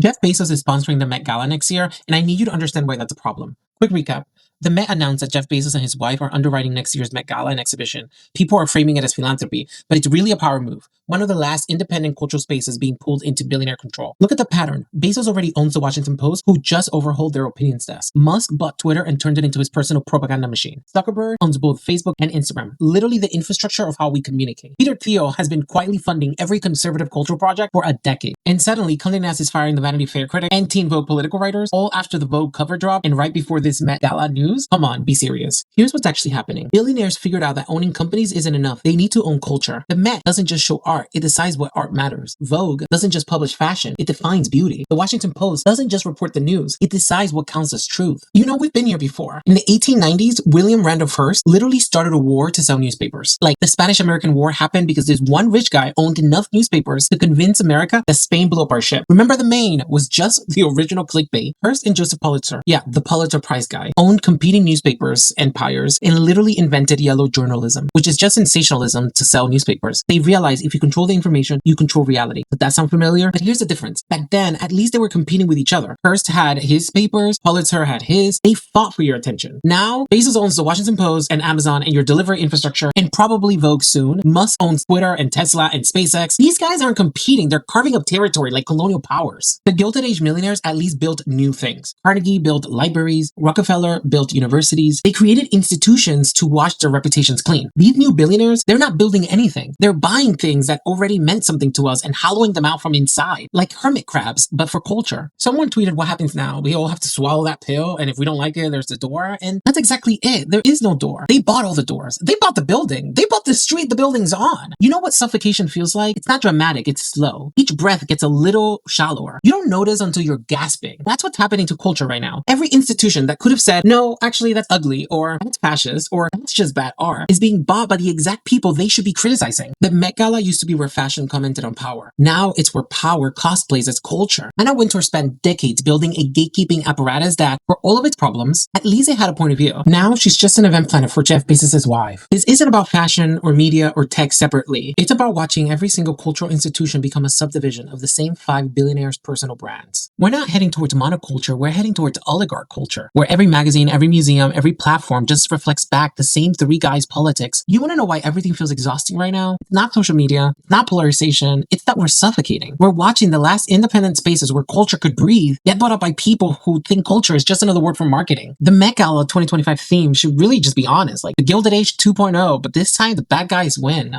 Jeff Bezos is sponsoring the Met Gala next year, and I need you to understand why that's a problem. Quick recap. The Met announced that Jeff Bezos and his wife are underwriting next year's Met Gala and exhibition. People are framing it as philanthropy, but it's really a power move. One of the last independent cultural spaces being pulled into billionaire control. Look at the pattern. Bezos already owns the Washington Post, who just overhauled their opinions desk. Musk bought Twitter and turned it into his personal propaganda machine. Zuckerberg owns both Facebook and Instagram, literally the infrastructure of how we communicate. Peter Thiel has been quietly funding every conservative cultural project for a decade. And suddenly, Condé Nast is firing the Vanity Fair critic and Teen Vogue political writers, all after the Vogue cover drop and right before this Met Gala news. Come on, be serious. Here's what's actually happening. Billionaires figured out that owning companies isn't enough. They need to own culture. The Met doesn't just show art, it decides what art matters. Vogue doesn't just publish fashion, it defines beauty. The Washington Post doesn't just report the news, it decides what counts as truth. You know, we've been here before. In the 1890s, William Randolph Hearst literally started a war to sell newspapers. Like, the Spanish-American War happened because this one rich guy owned enough newspapers to convince America that Spain blew up our ship. Remember, the Maine was just the original clickbait. Hearst and Joseph Pulitzer, yeah, the Pulitzer Prize guy, owned competing newspapers empires and literally invented yellow journalism, which is just sensationalism to sell newspapers. They realized if you control the information, you control reality. Does that sound familiar? But here's the difference. Back then, at least they were competing with each other. Hearst had his papers, Pulitzer had his. They fought for your attention. Now, Bezos owns the Washington Post and Amazon and your delivery infrastructure and probably Vogue soon. Musk owns Twitter and Tesla and SpaceX. These guys aren't competing. They're carving up territory like colonial powers. The Gilded Age millionaires at least built new things. Carnegie built libraries. Rockefeller built universities. They created institutions to wash their reputations clean. These new billionaires, they're not building anything. They're buying things that already meant something to us and hollowing them out from inside, like hermit crabs, but for culture. Someone tweeted, what happens now? We all have to swallow that pill, and if we don't like it, there's the door. And that's exactly it. There is no door. They bought all the doors. They bought the building. They bought the street the building's on. You know what suffocation feels like? It's not dramatic, it's slow. Each breath gets a little shallower. You don't notice until you're gasping. That's what's happening to culture right now. Every institution that could have said, no, actually that's ugly, or that's fascist, or that's just bad art, is being bought by the exact people they should be criticizing. The Met Gala used to be where fashion commented on power. Now it's where power cosplays as culture. Anna Wintour spent decades building a gatekeeping apparatus that, for all of its problems, at least it had a point of view. Now she's just an event planner for Jeff Bezos' wife. This isn't about fashion or media or tech separately. It's about watching every single cultural institution become a subdivision of the same 5 billionaires' personal brands. We're not heading towards monoculture, we're heading towards oligarch culture, where every magazine, every museum, every platform just reflects back the same 3 guys' politics. You want to know why everything feels exhausting right now? It's not social media, it's not polarization, it's that we're suffocating. We're watching the last independent spaces where culture could breathe get bought up by people who think culture is just another word for marketing. The Met Gala 2025 theme should really just be honest, like the Gilded Age 2.0, but this time the bad guys win.